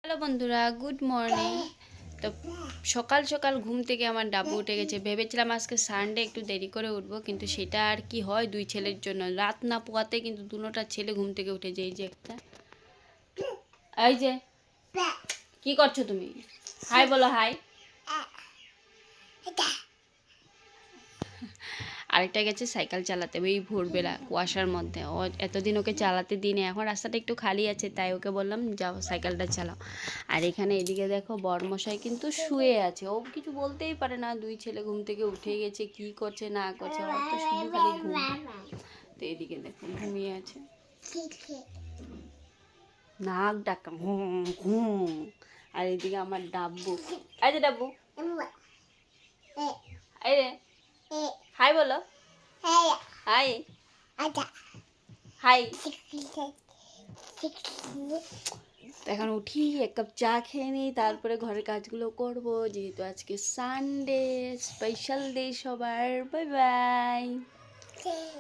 Hello বন্ধুরা, good morning. তো সকাল সকাল ঘুম থেকে আমার ডাব্বু উঠে গেছে। ভেবেছিলাম আজকে সানডে একটু দেরি করে উঠবো, কিন্তু সেটা আর কি হয়, দুই ছেলের জন্য রাত না পোয়াতে কিন্তু দুটোটা ছেলে ঘুম থেকে উঠে যায়। এই যে একটা, এই যে কি করছো তুমি? হাই বলো, হাই। আরেকটা গেছে সাইকেল চালাতে এই ভোরবেলা কুয়াশার মধ্যে। ও এতদিন ওকে চালাতে দিনে, এখন রাস্তাটা একটু খালি আছে, তাই ওকে বললাম যাও সাইকেলটা চালাও। আর এখানে এদিকে দেখো বরমশাই কিন্তু শুয়ে আছে, ও কিছু বলতেই পারে না। দুই ছেলে ঘুম থেকে উঠে গেছে, কি করছে না করছে, ওর তো শুধু খালি ঘুম। তো এদিকে দেখো ঘুমিয়ে আছে, নাক ডাকা ঘুম ঘুম। আর এদিকে আমার ডাব্বু, এই যে ডাব্বু, এই রে, হাই বলো, হাই হাই। এখন উঠি, এক কাপ চা খেয়ে নিই, তারপরে ঘরের কাজগুলো করব, যেহেতু আজকে সানডে, স্পেশাল ডে সবার। Bye bye.